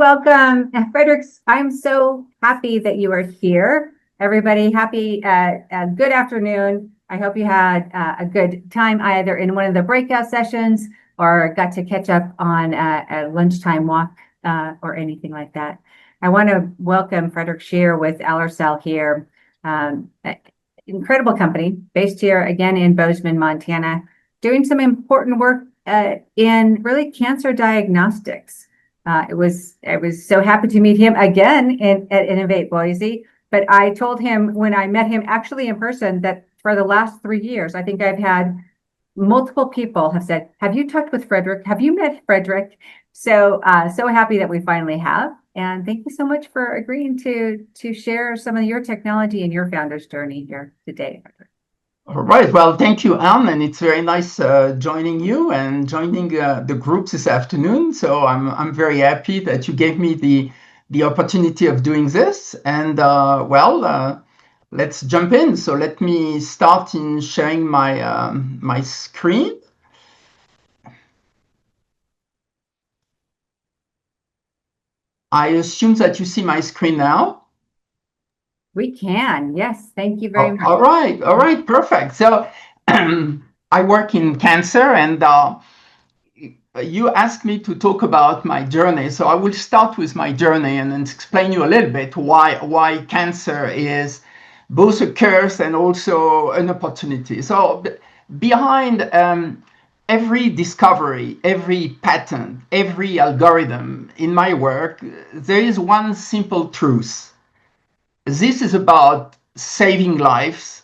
welcome, Frederic. I'm so happy that you are here. Everybody, good afternoon. I hope you had a good time either in one of the breakout sessions or got to catch up on a lunchtime walk or anything like that. I want to welcome Frederic Scheer with Alercell here. Incredible company based here again in Bozeman, Montana, doing some important work in really cancer diagnostics. I was so happy to meet him again at Innovate Boise. But I told him when I met him actually in person that for the last 3 years, I think I've had multiple people have said, "Have you talked with Frederic? Have you met Frederic?" So happy that we finally have. And thank you so much for agreeing to share some of your technology and your founder's journey here today, Frederic. All right. Well, thank you, Anne, and it's very nice joining you and joining the group this afternoon. So I'm very happy that you gave me the opportunity of doing this. And let's jump in. So let me start in sharing my screen. I assume that you see my screen now. We can. Yes. Thank you very much. All right. Perfect. So I work in cancer, and you asked me to talk about my journey. So I will start with my journey and then explain you a little bit why cancer is both a curse and also an opportunity. So behind every discovery, every patent, every algorithm in my work, there is one simple truth. This is about saving lives,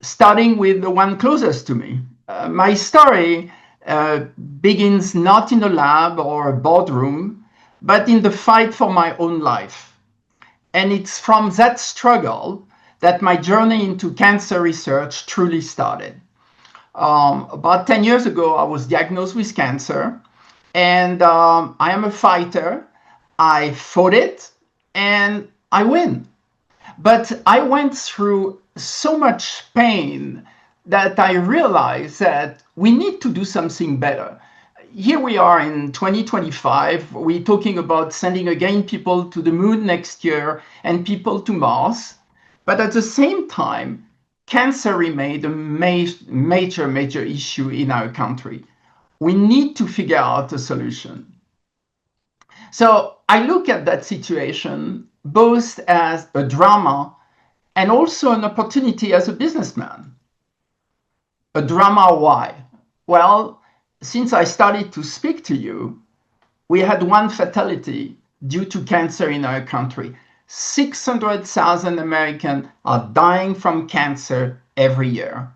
starting with the one closest to me. My story begins not in a lab or a boardroom, but in the fight for my own life. And it's from that struggle that my journey into cancer research truly started. About 10 years ago, I was diagnosed with cancer, and I am a fighter. I fought it, and I win. But I went through so much pain that I realized that we need to do something better. Here we are in 2025. We're talking about sending again people to the moon next year and people to Mars. But at the same time, cancer remained a major issue in our country. We need to figure out a solution. So I look at that situation both as a drama and also an opportunity as a businessman. A drama, why? Well, since I started to speak to you, we had one fatality due to cancer in our country. 600,000 Americans are dying from cancer every year.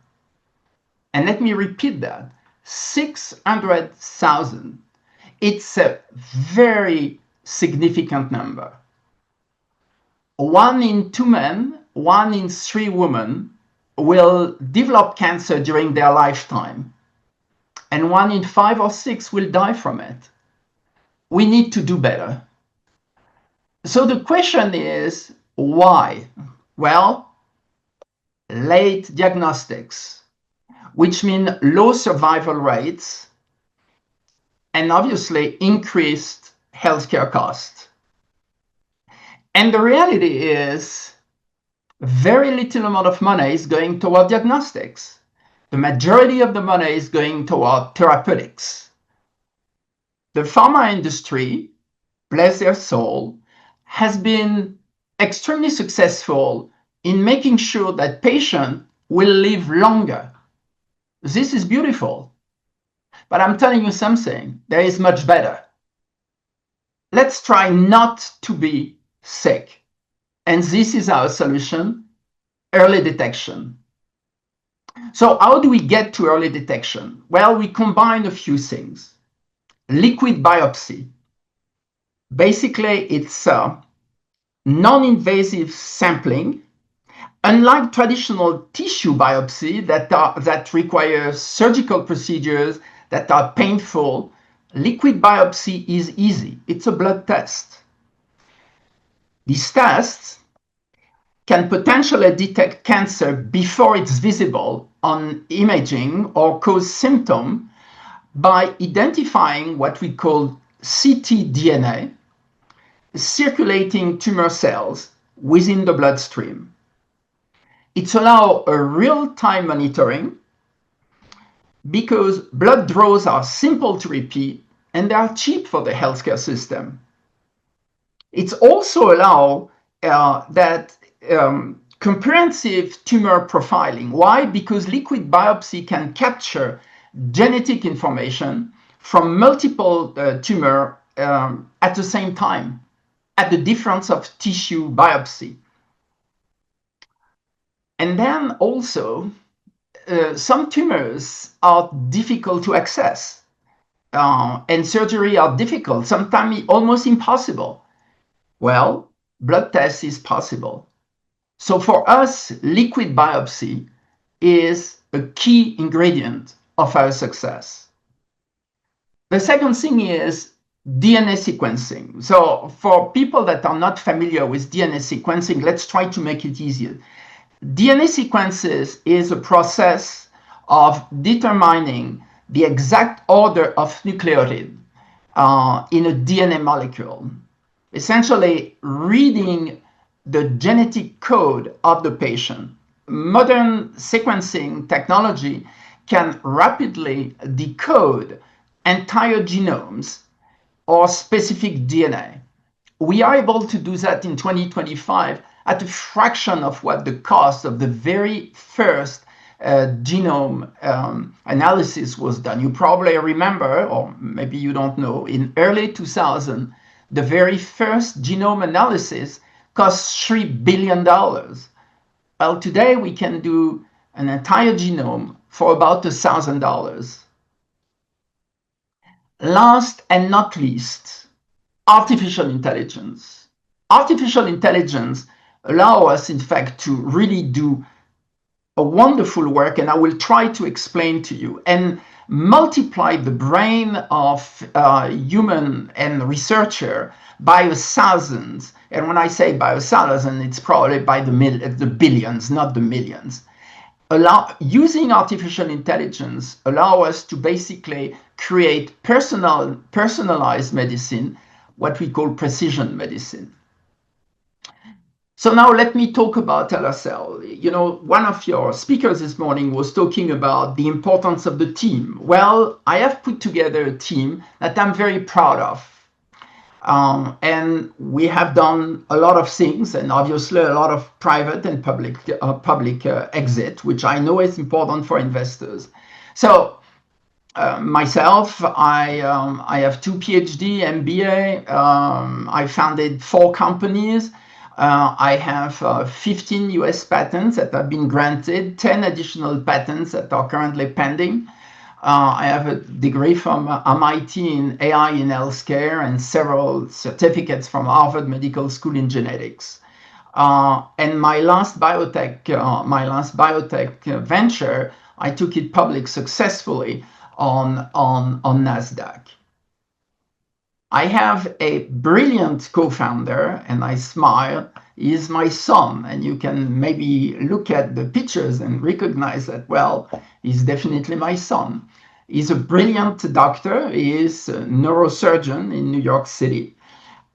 And let me repeat that, 600,000. It's a very significant number. 1 in 2 men, 1 in 3 women will develop cancer during their lifetime, and 1 in 5 or 6 will die from it. We need to do better. So the question is, why? Well, late diagnostics, which mean low survival rates, and obviously increased healthcare costs. And the reality is, very little amount of money is going toward diagnostics. The majority of the money is going toward therapeutics. The pharma industry, bless their soul, has been extremely successful in making sure that patients will live longer. This is beautiful. But I'm telling you something, there is much better. Let's try not to be sick. And this is our solution, early detection. So how do we get to early detection? Well, we combine a few things. Liquid biopsy. Basically, it's non-invasive sampling. Unlike traditional tissue biopsy that requires surgical procedures that are painful, liquid biopsy is easy. It's a blood test. These tests can potentially detect cancer before it's visible on imaging or cause symptoms by identifying what we call ctDNA. circulating tumor cells within the bloodstream. It allows a real-time monitoring because blood draws are simple to repeat and they are cheap for the healthcare system. It also allows that comprehensive tumor profiling. Why? Because liquid biopsy can capture genetic information from multiple tumor at the same time, at the difference of tissue biopsy. And then also, some tumors are difficult to access, and surgery are difficult, sometimes almost impossible. Well, blood test is possible. So for us, liquid biopsy is a key ingredient of our success. The second thing is DNA sequencing. So for people that are not familiar with DNA sequencing, let's try to make it easier. DNA sequences is a process of determining the exact order of nucleotide in a DNA molecule. Essentially reading the genetic code of the patient. Modern sequencing technology can rapidly decode entire genomes or specific DNA. We are able to do that in 2025 at a fraction of what the cost of the very first genome analysis was done. You probably remember, or maybe you don't know, in early 2000, the very first genome analysis cost $3 billion. Well, today we can do an entire genome for about $1,000. Last and not least, artificial intelligence. Artificial intelligence allows us, in fact, to really do a wonderful work, and I will try to explain to you, and multiply the brain of human and researcher by 1,000. And when I say by 1,000, it's probably by the billions, not the millions. Using artificial intelligence allow us to basically create personalized medicine, what we call precision medicine. So now let me talk about Alercell. You know, one of your speakers this morning was talking about the importance of the team. Well, I have put together a team that I'm very proud of. And we have done a lot of things, and obviously a lot of private and public exit, which I know is important for investors. So myself, I have 2 PhD, MBA. I founded 4 companies. I have 15 US patents that have been granted, 10 additional patents that are currently pending. I have a degree from MIT in AI in healthcare and several certificates from Harvard Medical School in genetics. And my last biotech venture, I took it public successfully on NASDAQ. I have a brilliant co-founder, and I smile. He is my son, and you can maybe look at the pictures and recognize that, well, he's definitely my son. He's a brilliant doctor. He is a neurosurgeon in New York City.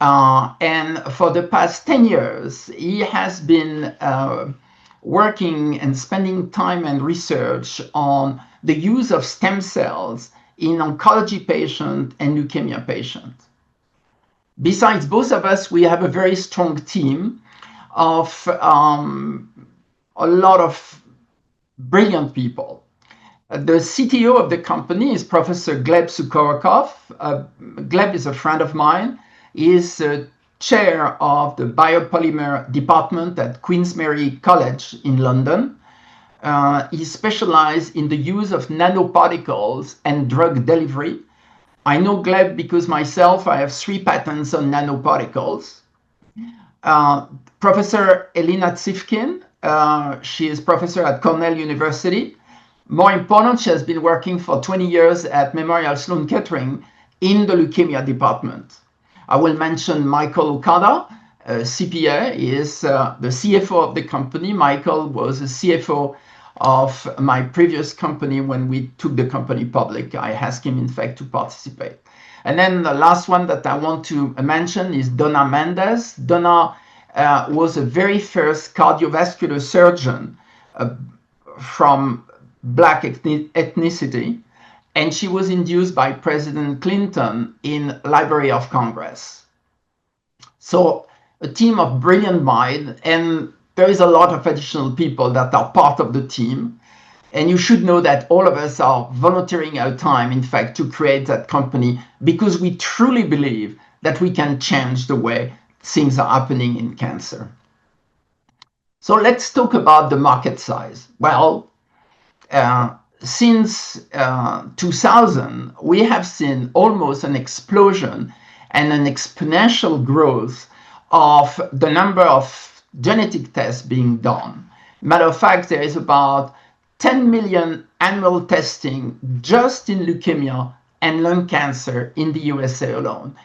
And for the past 10 years, he has been working and spending time and research on the use of stem cells in oncology patient and leukemia patient. Besides both of us, we have a very strong team of a lot of brilliant people. The CTO of the company is Professor Gleb Sukorokov. Gleb is a friend of mine. He is chair of the biopolymer department at Queen's Mary College in London. He specialized in the use of nanoparticles and drug delivery. I know Gleb because myself, I have 3 patents on nanoparticles. Professor Elina Tsifkin, she is professor at Cornell University. More important, she has been working for 20 years at Memorial Sloan Kettering in the leukemia department. I will mention Michael Okada, CPA. He is the CFO of the company. Michael was the CFO of my previous company when we took the company public. I asked him, in fact, to participate. And then the last one that I want to mention is Donna Mendez. Donna was the very first cardiovascular surgeon from Black ethnicity, and she was induced by President Clinton in Library of Congress. So a team of brilliant minds, and there is a lot of additional people that are part of the team. And you should know that all of us are volunteering our time, in fact, to create that company because we truly believe that we can change the way things are happening in cancer. So let's talk about the market size. Well, since 2000, we have seen almost an explosion and an exponential growth of the number of genetic tests being done. Matter of fact, there is about 10 million annual testing just in leukemia and lung cancer in the USA alone.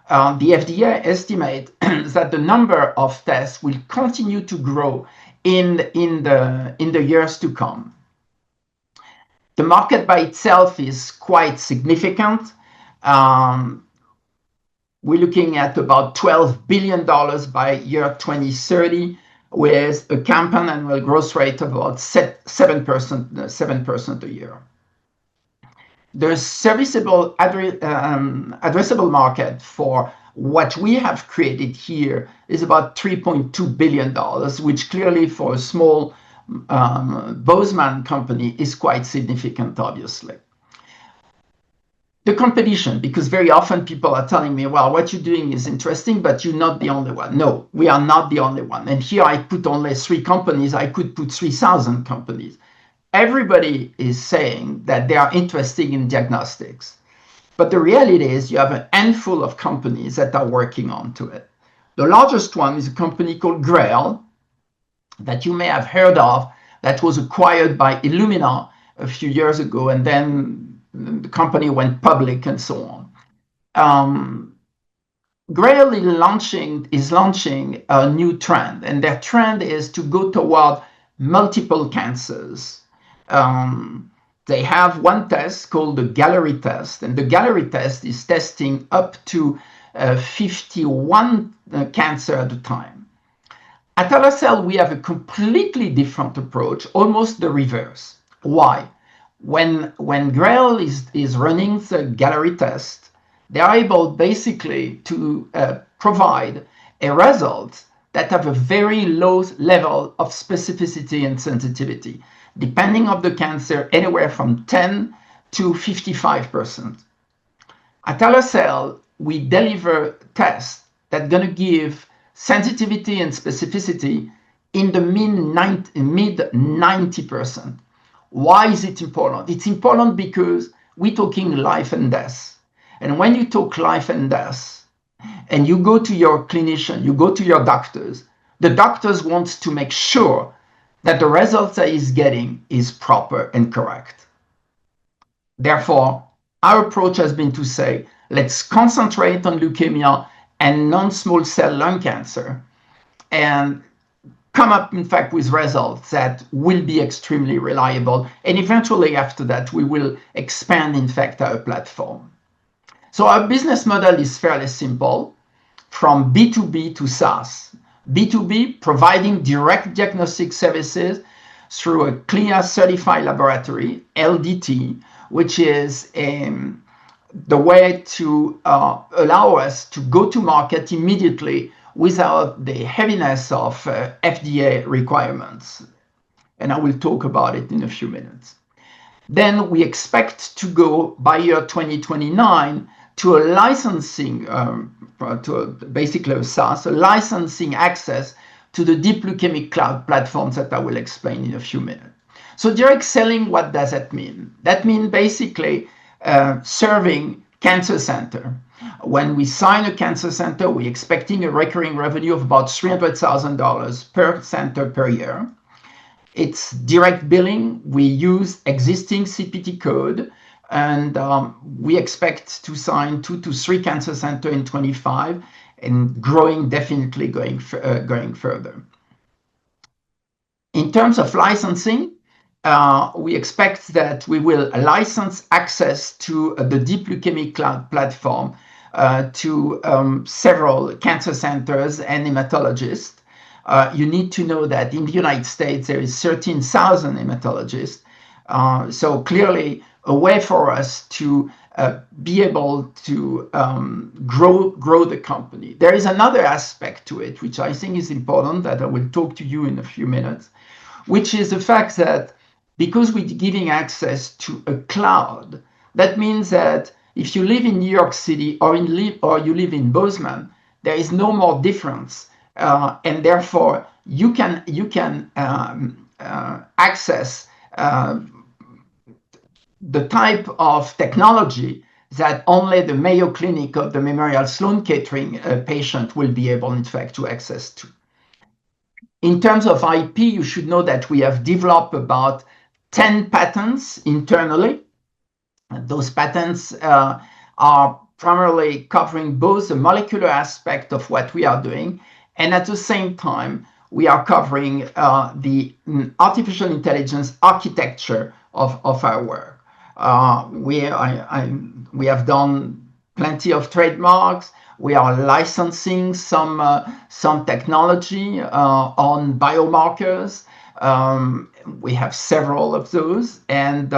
The FDA estimates that the number of tests will continue to grow in the years to come. The market by itself is quite significant. We're looking at about $12 billion by year 2030, with a compound annual growth rate of about 7% a year. The serviceable addressable market for what we have created here is about $3.2 billion, which clearly for a small Bozeman company is quite significant, obviously. The competition, because very often people are telling me, well, what you're doing is interesting, but you're not the only one. No, we are not the only one. And here I put only 3 companies. I could put 3,000 companies. Everybody is saying that they are interested in diagnostics. But the reality is you have a handful of companies that are working onto it. The largest one is a company called Grail, that you may have heard of, that was acquired by Illumina a few years ago, and then the company went public and so on. Grail is launching a new trend, and their trend is to go toward multiple cancers. They have one test called the Gallery test, and the Gallery test is testing up to 51 cancer at a time. At Alercell, we have a completely different approach, almost the reverse. Why? When Grail is running the Gallery test, they are able basically to provide a result that have a very low level of specificity and sensitivity, depending on the cancer, anywhere from 10 to 55%. At Alercell, we deliver tests that are going to give sensitivity and specificity in the mid 90%. Why is it important? It's important because we're talking life and death. And when you talk life and death, and you go to your clinician, you go to your doctors, the doctors want to make sure that the results that he's getting is proper and correct. Therefore, our approach has been to say, let's concentrate on leukemia and non-small cell lung cancer and come up, in fact, with results that will be extremely reliable. And eventually after that, we will expand, in fact, our platform. So our business model is fairly simple, from B2B to SaaS. B2B, providing direct diagnostic services through a CLIA certified laboratory, LDT, which is the way to allow us to go to market immediately without the heaviness of FDA requirements. And I will talk about it in a few minutes. Then we expect to go by year 2029 to a licensing, basically a SaaS, a licensing access to the deep leukemic cloud platforms that I will explain in a few minutes. So direct selling, what does that mean? That means basically serving cancer center. When we sign a cancer center, we're expecting a recurring revenue of about $300,000 per center per year. It's direct billing. We use existing CPT code, and we expect to sign 2 to 3 cancer centers in 25 and growing, definitely going further. In terms of licensing, we expect that we will license access to the Deep Leukemia Cloud platform to several cancer centers and hematologists. You need to know that in the United States, there is 13,000 hematologists. So clearly a way for us to be able to grow the company. There is another aspect to it, which I think is important, that I will talk to you in a few minutes, which is the fact that because we're giving access to a cloud, that means that if you live in New York City or you live in Bozeman, there is no more difference, and therefore you can access the type of technology that only the Mayo Clinic or the Memorial Sloan Kettering patient will be able, in fact, to access to. In terms of IP, you should know that we have developed about 10 patents internally. Those patents are primarily covering both the molecular aspect of what we are doing, and at the same time, we are covering the artificial intelligence architecture of our work. We have done plenty of trademarks. We are licensing some technology on biomarkers. We have several of those, and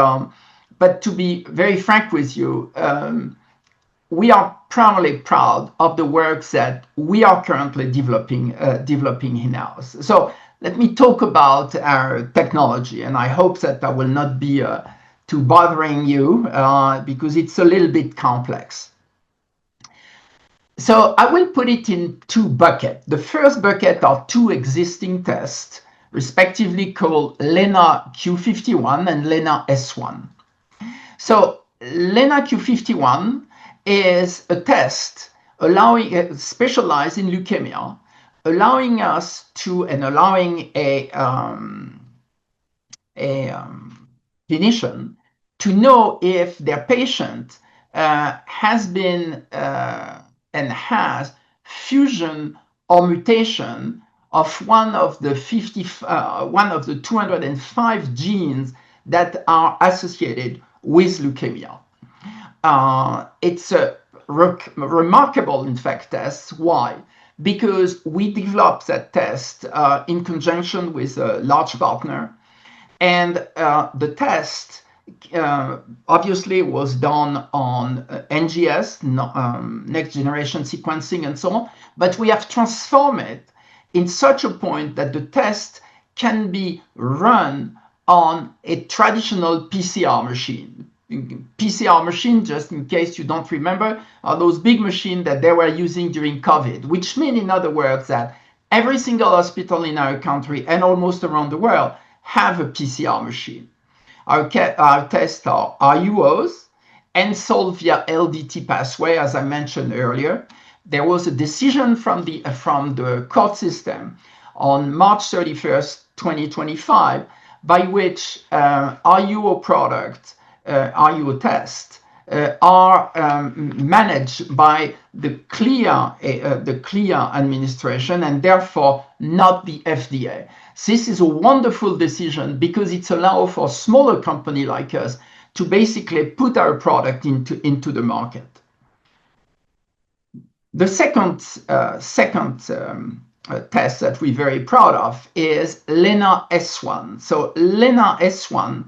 but to be very frank with you, we are primarily proud of the work that we are currently developing in-house. So let me talk about our technology, and I hope that I will not be too bothering you because it's a little bit complex. So I will put it in two buckets. The first bucket are two existing tests, respectively called LENA Q51 and LENA S1. So LENA Q51 is a test specialized in leukemia, allowing us to, and allowing a clinician to know if their patient has been and has fusion or mutation of one of the 205 genes that are associated with leukemia. It's a remarkable, in fact, test. Why? Because we developed that test in conjunction with a large partner, and the test obviously was done on NGS, next generation sequencing, and so on, but we have transformed it in such a point that the test can be run on a traditional PCR machine. PCR machine, just in case you don't remember, are those big machines that they were using during COVID, which means, in other words, that every single hospital in our country and almost around the world have a PCR machine. Our tests are RUOs and sold via LDT pathway, as I mentioned earlier. There was a decision from the court system on March 31st, 2025, by which RUO products, RUO tests, are managed by the CLIA administration and therefore not the FDA. This is a wonderful decision because it allows for a smaller company like us to basically put our product into the market. The second test that we're very proud of is LENA S1. So LENA S1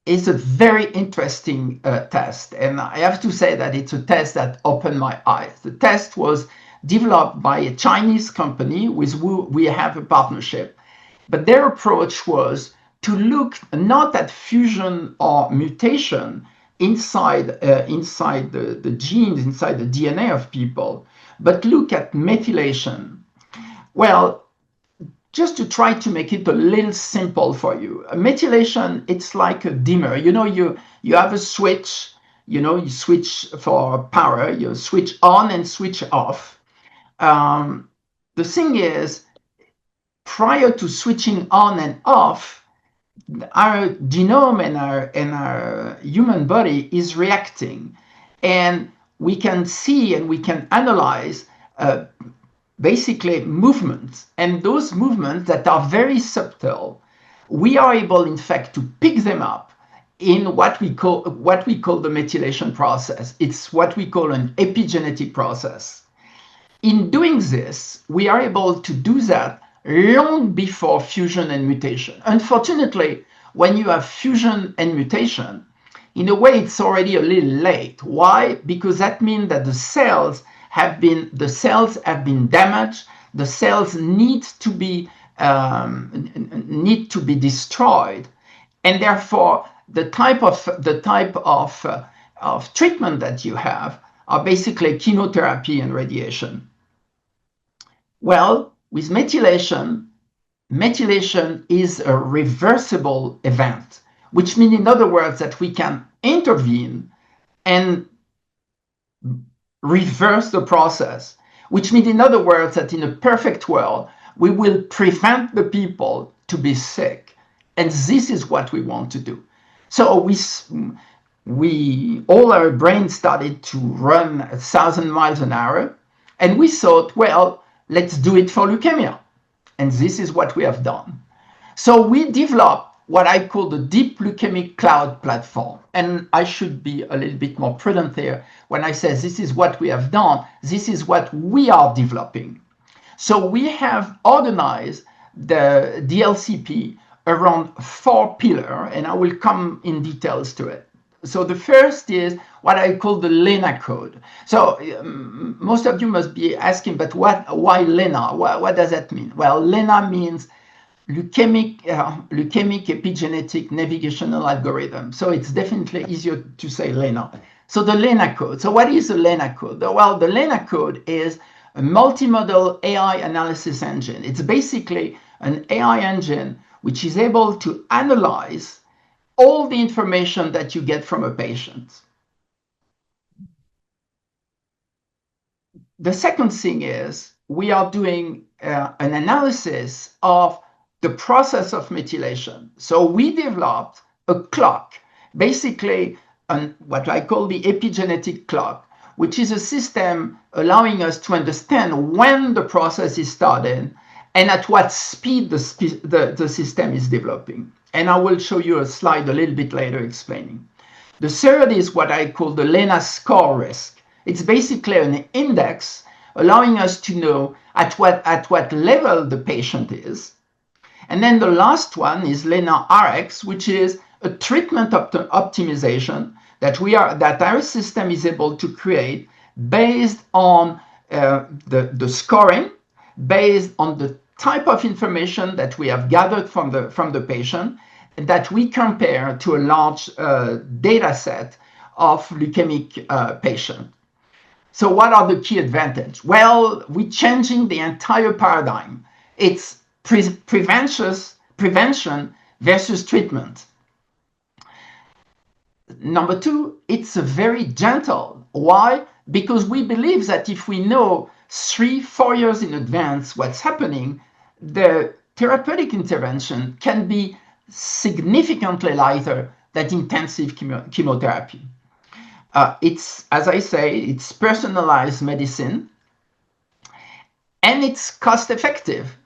is a very interesting test, and I have to say that it's a test that opened my eyes. The test was developed by a Chinese company with who we have a partnership, but their approach was to look not at fusion or mutation inside the genes, inside the DNA of people, but look at methylation. Well, just to try to make it a little simple for you, a methylation, it's like a dimmer. You have a switch, you switch for power, you switch on and switch off. The thing is, prior to switching on and off, our genome and our human body is reacting, and we can see and we can analyze basically movements, and those movements that are very subtle we are able, in fact, to pick them up in what we call the methylation process. It's what we call an epigenetic process. In doing this, we are able to do that long before fusion and mutation. Unfortunately, when you have fusion and mutation, in a way, it's already a little late. Why? Because that means that the cells have been damaged. The cells need to be destroyed, and therefore the type of treatment that you have are basically chemotherapy and radiation. Well, with methylation is a reversible event, which means, in other words, that we can intervene and reverse the process, which means, in other words, that in a perfect world, we will prevent the people to be sick. And this is what we want to do. So all our brains started to run 1,000 miles an hour, and we thought, well, let's do it for leukemia. And this is what we have done. So we developed what I call the Deep Leukemic Cloud Platform. And I should be a little bit more prudent there when I say this is what we have done. This is what we are developing. So we have organized the DLCP around 4 pillars, and I will come in details to it. So the first is what I call the LENA code. So most of you must be asking, but why LENA? What does that mean? Well, LENA means leukemic epigenetic navigational algorithm. So it's definitely easier to say LENA. So the LENA code. So what is the LENA code? Well, the LENA code is a multimodal AI analysis engine. It's basically an AI engine which is able to analyze all the information that you get from a patient. The second thing is we are doing an analysis of the process of methylation. So we developed a clock, basically what I call the epigenetic clock, which is a system allowing us to understand when the process is started and at what speed the system is developing. And I will show you a slide a little bit later explaining. The third is what I call the LENA score risk. It's basically an index allowing us to know at what level the patient is. And then the last one is LENA RX, which is a treatment optimization that our system is able to create based on the scoring, based on the type of information that we have gathered from the patient, and that we compare to a large data set of leukemic patients. So what are the key advantages? Well, we're changing the entire paradigm. It's prevention versus treatment. Number 2, it's very gentle. Why? Because we believe that if we know 3-4 years in advance what's happening, the therapeutic intervention can be significantly lighter than intensive chemotherapy. It's, as I say, it's personalized medicine, and it's cost effective.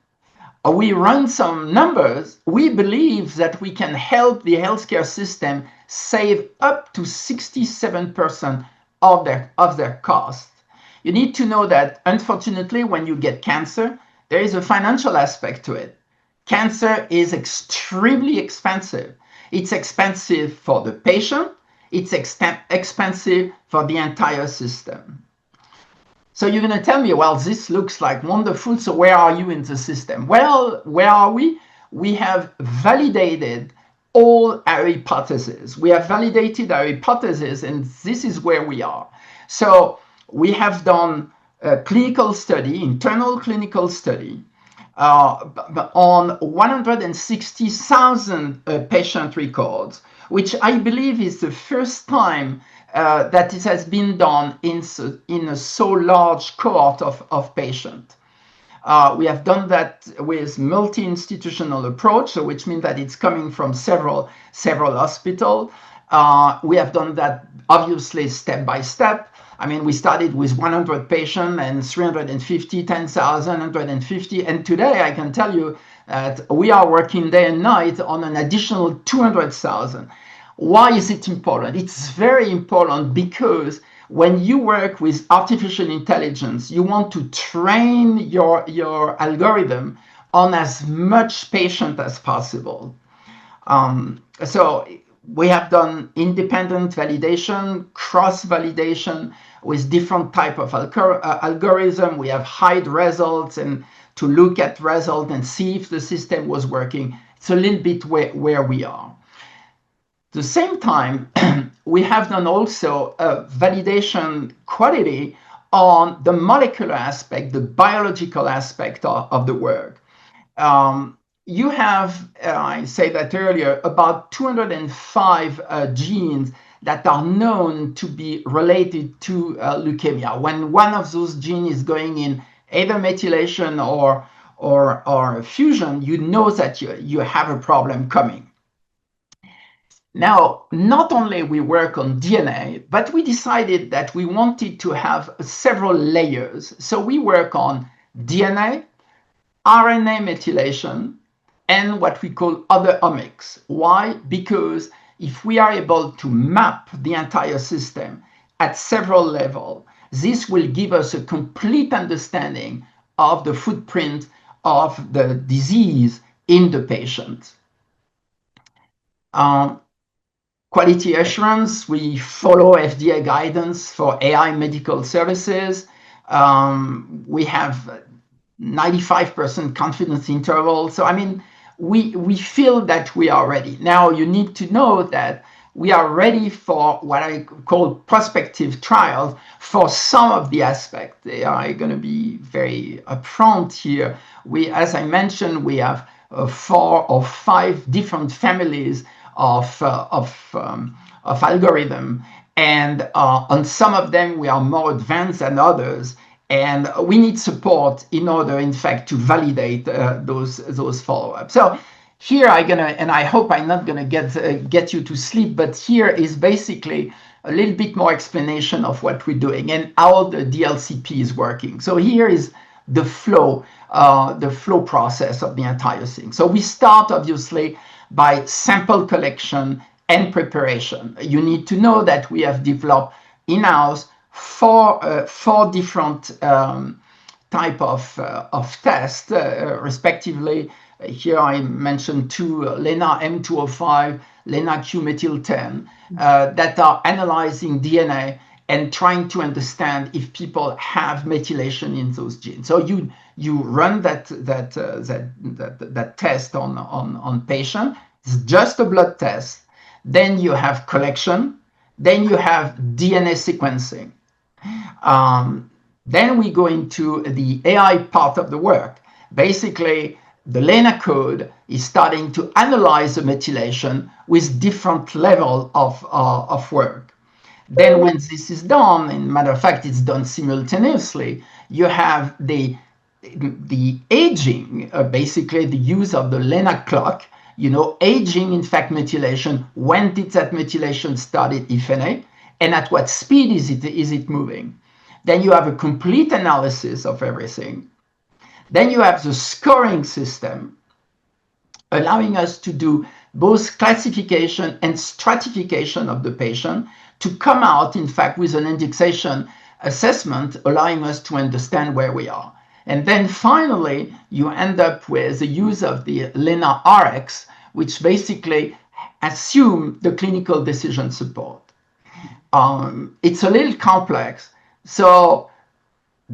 We run some numbers. We believe that we can help the healthcare system save up to 67% of their cost. You need to know that, unfortunately, when you get cancer, there is a financial aspect to it. Cancer is extremely expensive. It's expensive for the patient. It's expensive for the entire system. So you're going to tell me, well, this looks like wonderful. So where are you in the system? Well, where are we? We have validated all our hypotheses. We have validated our hypotheses, and this is where we are. So we have done a clinical study, internal clinical study, on 160,000 patient records, which I believe is the first time that this has been done in a so large cohort of patients. We have done that with multi-institutional approach, so which means that it's coming from several hospitals. We have done that obviously step by step. I mean, we started with 100 patients and 350, 10,000, 150. And today I can tell you We are working day and night on an additional 200,000. Why is it important? It's very important because when you work with artificial intelligence, you want to train your algorithm on as much patient as possible. So we have done independent validation, cross-validation with different type of algorithm. We have hide results and to look at result and see if the system was working. It's a little bit where we are. At the same time, we have done also a validation quality on the molecular aspect, the biological aspect of the work. You have, I said that earlier, about 205 genes that are known to be related to leukemia. When one of those genes is going in either methylation or fusion, you know that you have a problem coming. Now, not only we work on DNA, but we decided that we wanted to have several layers. So we work on DNA, RNA methylation, and what we call other omics. Why? Because if we are able to map the entire system at several levels, this will give us a complete understanding of the footprint of the disease in the patient. Quality assurance, we follow FDA guidance for AI medical services. We have 95% confidence interval. So, I mean, we feel that we are ready. Now, you need to know that we are ready for what I call prospective trials for some of the aspects. They are going to be very upfront here. As I mentioned, we have 4 or 5 different families of algorithm, and on some of them we are more advanced than others, and we need support in order, in fact, to validate those follow-ups. So here and I hope I'm not gonna get you to sleep, but here is basically a little bit more explanation of what we're doing and how the DLCP is working. So here is the flow process of the entire thing. So we start obviously by sample collection and preparation. You need to know that we have developed in-house 4 different type of tests, respectively. Here I mentioned 2, LENA M205, LENA Q-metyl-10, that are analyzing DNA and trying to understand if people have methylation in those genes. So you run that test on patient. It's just a blood test. Then you have collection. Then you have DNA sequencing. Then we go into the AI part of the work. Basically, the LENA code is starting to analyze the methylation with different level of work. Then when this is done, in matter of fact, it's done simultaneously, you have the aging, basically the use of the LENA clock, aging, in fact, methylation. When did that methylation started, if any, and at what speed is it moving? Then you have a complete analysis of everything. Then you have the scoring system, allowing us to do both classification and stratification of the patient to come out, in fact, with an indexation assessment, allowing us to understand where we are. And then finally, you end up with the use of the LENA RX, which basically assume the clinical decision support. It's a little complex. So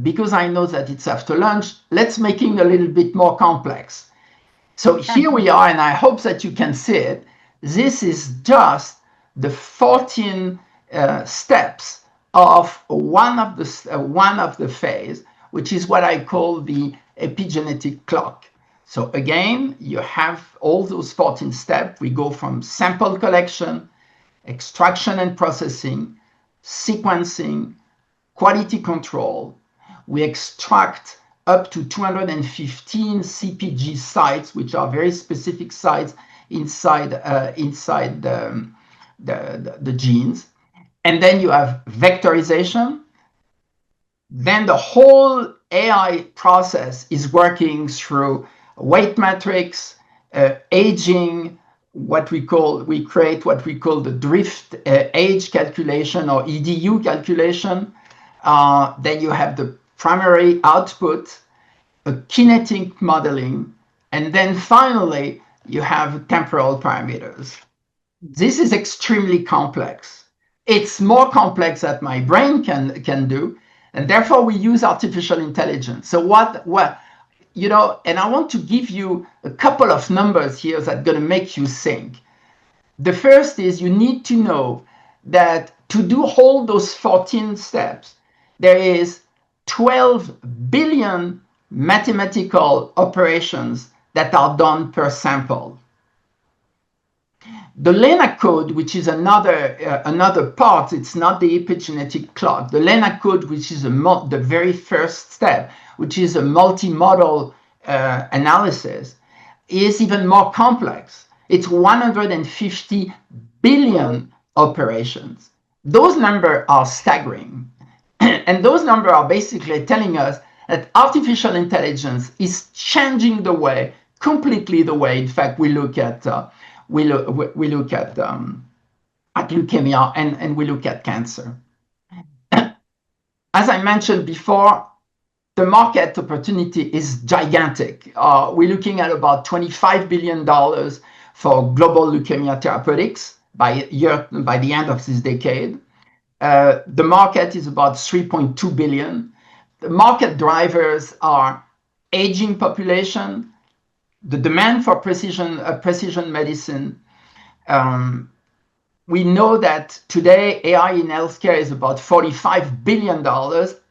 because I know that it's after lunch, let's make it a little bit more complex. So here we are, and I hope that you can see it. This is just the 14 steps of one of the phase, which is what I call the epigenetic clock. So again, you have all those 14 steps. We go from sample collection, extraction and processing, sequencing, quality control. We extract up to 215 CPG sites, which are very specific sites inside the genes. And then you have vectorization. Then the whole AI process is working through weight matrix, aging, we create what we call the drift age calculation or EDU calculation. Then you have the primary output, a kinetic modeling, and then finally you have temporal parameters. This is extremely complex. It's more complex than my brain can do, and therefore we use artificial intelligence. So and I want to give you a couple of numbers here that are going to make you think. The first is you need to know that to do all those 14 steps, there is 12 billion mathematical operations that are done per sample. The LENA code, which is another part, it's not the epigenetic clock. The LENA code, which is the very first step, which is a multimodal analysis, is even more complex. It's 150 billion operations. Those numbers are staggering. And those numbers are basically telling us that artificial intelligence is changing completely the way, in fact, we look at leukemia and we look at cancer. As I mentioned before, the market opportunity is gigantic. We're looking at about $25 billion for global leukemia therapeutics by the end of this decade. The market is about 3.2 billion. The market drivers are aging population, the demand for precision medicine. We know that today AI in healthcare is about $45 billion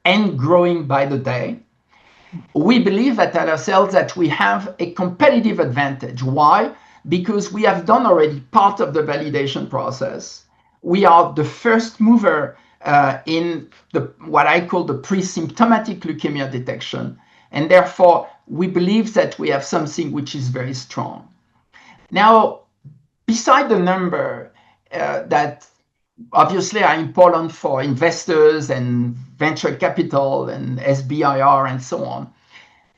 and growing by the day. We believe at Alercell that we have a competitive advantage. Why? Because we have done already part of the validation process. We are the first mover in what I call the pre-symptomatic leukemia detection. And therefore, we believe that we have something which is very strong. Now, beside the number that obviously are important for investors and venture capital and SBIR and so on,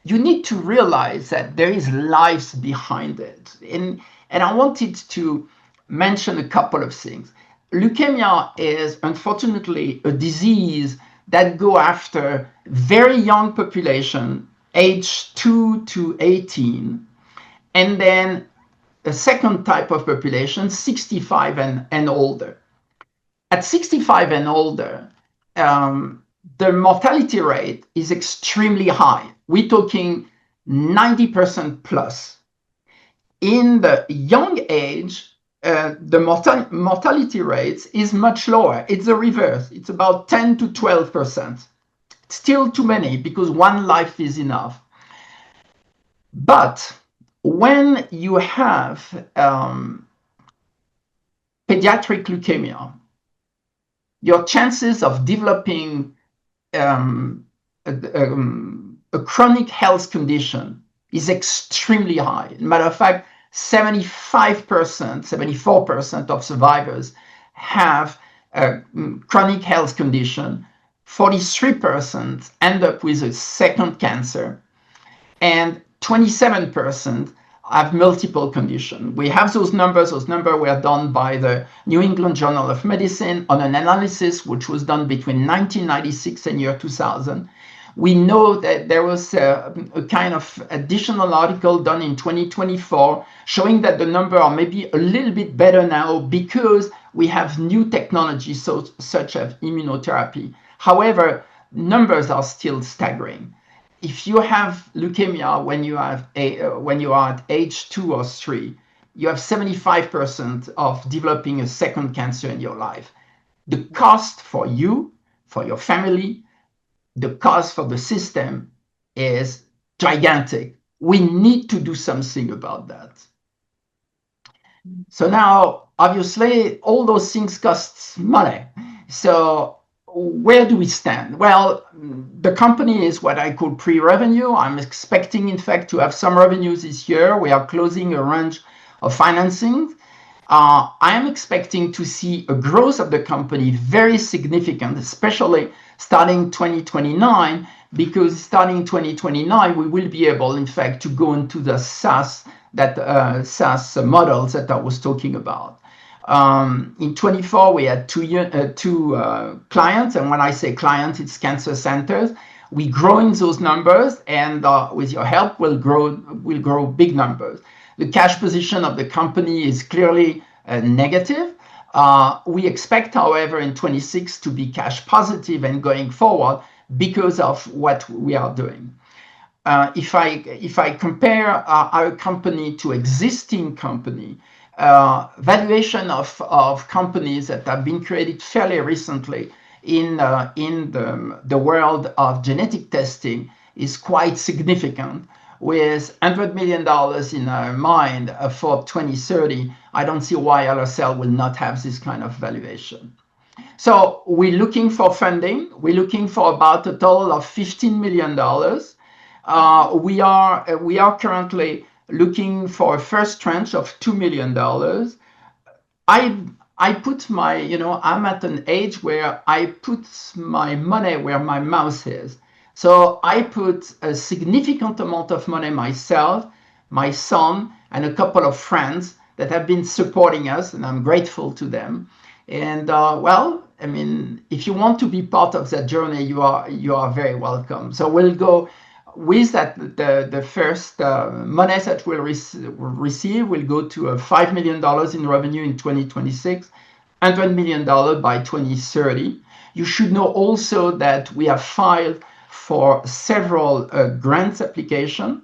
you need to realize that there is lives behind it. And I wanted to mention a couple of things. Leukemia is unfortunately a disease that go after very young population, age 2 to 18, and then a second type of population, 65 and older. At 65 and older, the mortality rate is extremely high. We're talking 90% plus. In the young age, the mortality rate is much lower. It's the reverse. It's about 10 to 12%. Still too many because one life is enough. But when you have pediatric leukemia, your chances of developing a chronic health condition is extremely high. Matter of fact, 75%, 74% of survivors have a chronic health condition. 43% end up with a second cancer, and 27% have multiple conditions. We have those numbers. Those numbers were done by the New England Journal of Medicine on an analysis which was done between 1996 and year 2000. We know that there was a kind of additional article done in 2024 showing that the number are maybe a little bit better now because we have new technologies such as immunotherapy. However, numbers are still staggering. If you have leukemia when you are at age 2 or 3, you have 75% of developing a second cancer in your life. The cost for you, for your family, the cost for the system is gigantic. We need to do something about that. So now, obviously, all those things cost money. So where do we stand? Well, the company is what I call pre-revenue. I'm expecting, in fact, to have some revenues this year. We are closing a range of financing. I am expecting to see a growth of the company very significant, especially starting 2029, because starting in 2029, we will be able, in fact, to go into the SaaS models that I was talking about. In 24, we had two clients, and when I say clients, it's cancer centers. We growing those numbers, and with your help, we'll grow big numbers. The cash position of the company is clearly negative. We expect, however, in 26 to be cash positive and going forward because of what we are doing. If I compare our company to existing company, valuation of companies that have been created fairly recently in the world of genetic testing is quite significant. With $100 million in our mind for 2030, I don't see why Alercell will not have this kind of valuation. So we're looking for funding. We're looking for about a total of $15 million. We are currently looking for a first tranche of $2 million. I put my, I'm at an age where I put my money where my mouth is. So I put a significant amount of money myself, my son, and a couple of friends that have been supporting us, and I'm grateful to them. And well, I mean, if you want to be part of that journey, you are very welcome. So we'll go with that. The first money that we'll receive will go to $5 million in revenue in 2026, $100 million by 2030. You should know also that we have filed for several grants application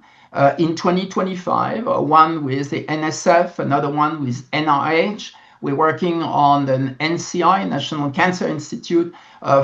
in 2025, one with the NSF, another one with NIH. We're working on an NCI, National Cancer Institute,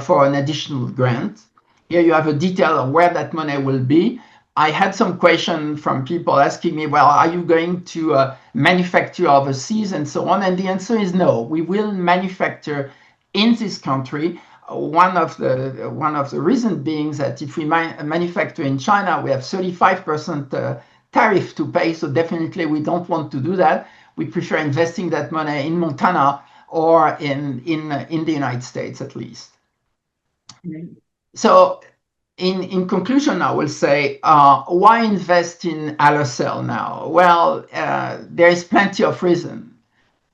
for an additional grant. Here you have a detail of where that money will be. I had some question from people asking me, well, are you going to manufacture overseas and so on? And the answer is no. We will manufacture in this country. One of the reasons being that if we manufacture in China, we have 35% tariff to pay. So definitely we don't want to do that. We prefer investing that money in Montana or in the United States at least. Mm-hmm. So in conclusion, I will say, why invest in Alercell now? Well, there is plenty of reason.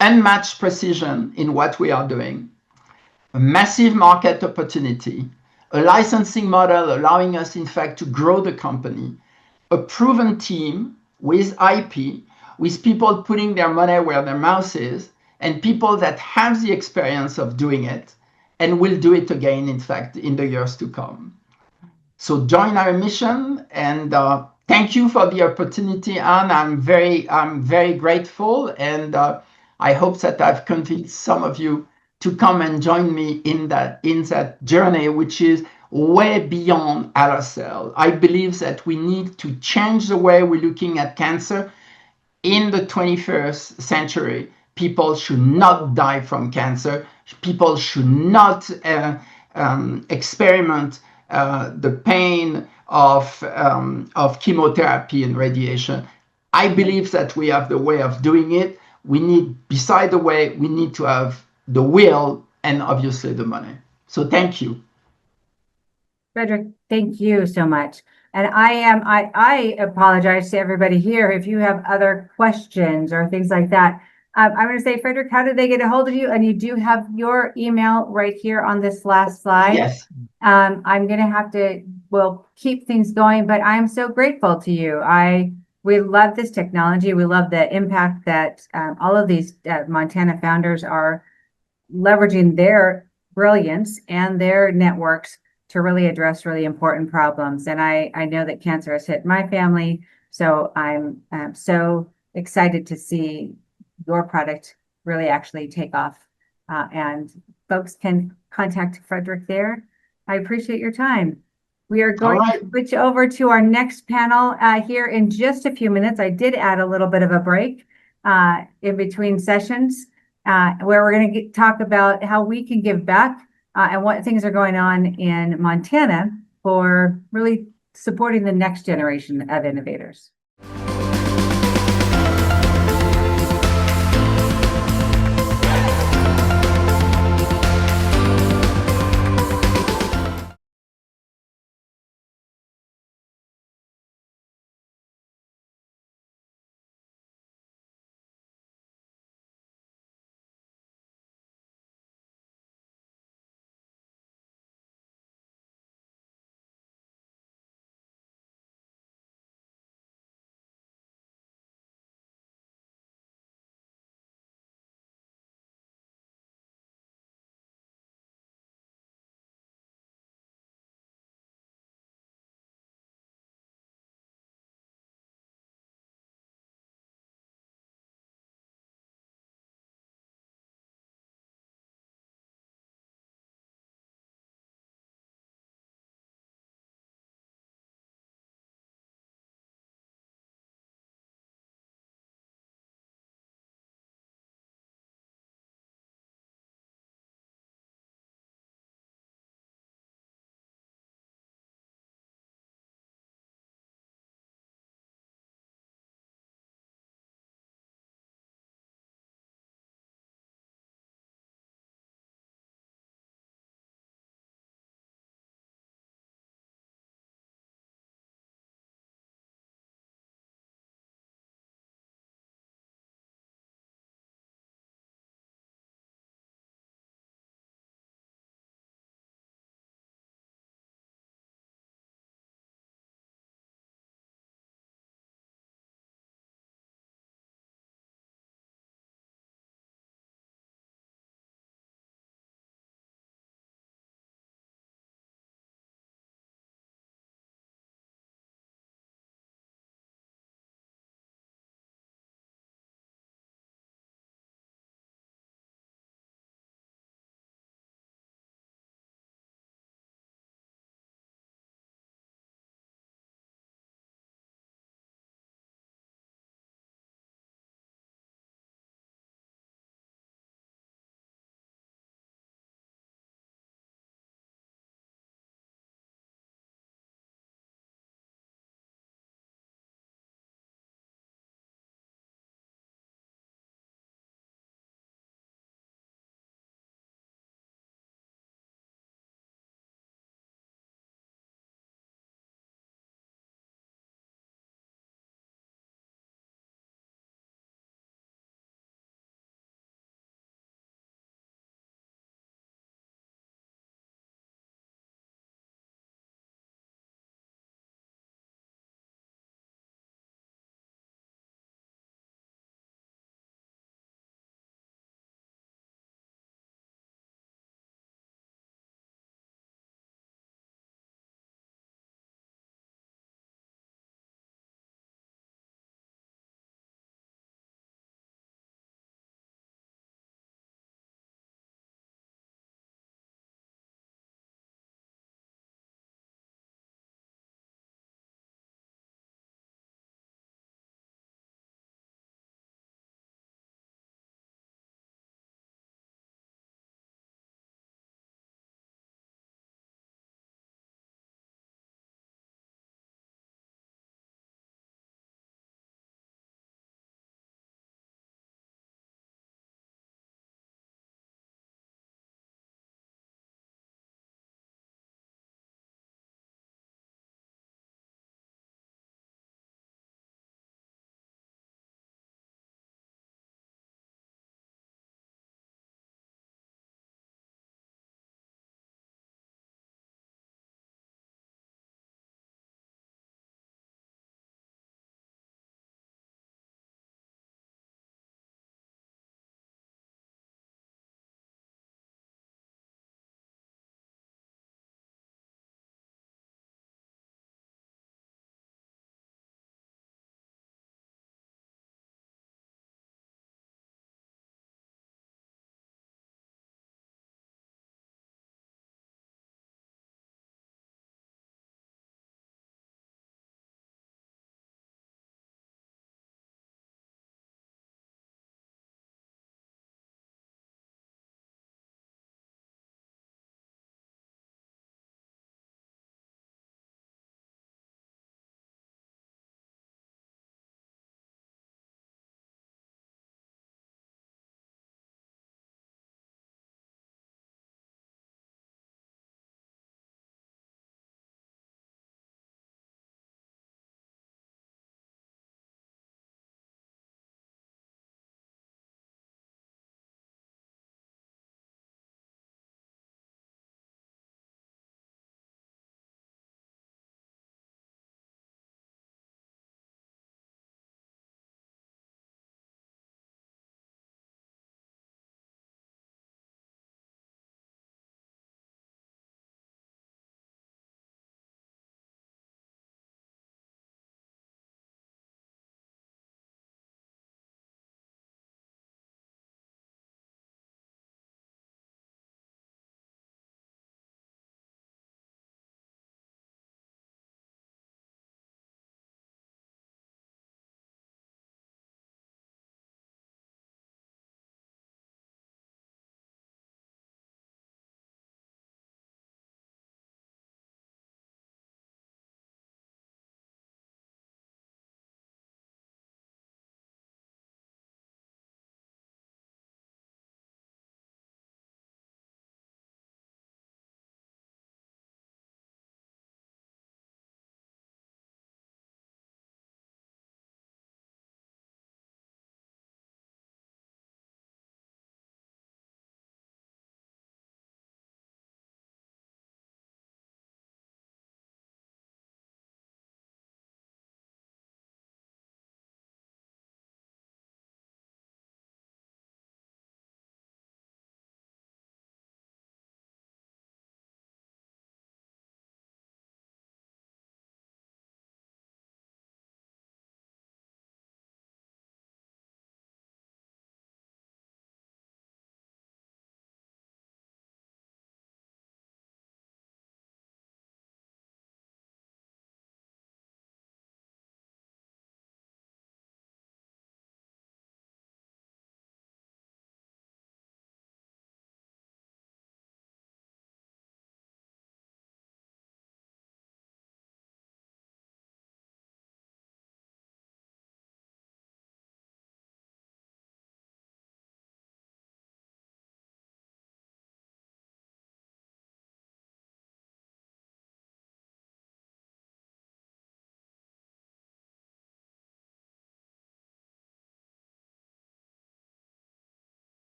Unmatched precision in what we are doing, a massive market opportunity, a licensing model allowing us, in fact, to grow the company, a proven team with IP, with people putting their money where their mouth is, and people that have the experience of doing it and will do it again, in fact, in the years to come. So join our mission, and thank you for the opportunity, Anne. I'm very grateful, and I hope that I've convinced some of you to come and join me in that journey, which is way beyond Alercell. I believe that we need to change the way we're looking at cancer. In the 21st century, people should not die from cancer. People should not experiment the pain of chemotherapy and radiation. I believe that we have the way of doing it. We need, beside the way, we need to have the will and obviously the money. So thank you. Frederic, thank you so much. And I apologize to everybody here if you have other questions or things like that. I'm going to say, Frederic, how did they get a hold of you? And you do have your email right here on this last slide. Yes. I'm going to we'll keep things going, but I'm so grateful to you. We love this technology. We love the impact that all of these Montana founders are leveraging their brilliance and their networks to really address really important problems. And I know that cancer has hit my family, so I'm so excited to see your product really actually take off. And folks can contact Frederic there. I appreciate your time. We are going to switch over to our next panel here in just a few minutes. I did add a little bit of a break in between sessions where we're going to talk about how we can give back and what things are going on in Montana for really supporting the next generation of innovators.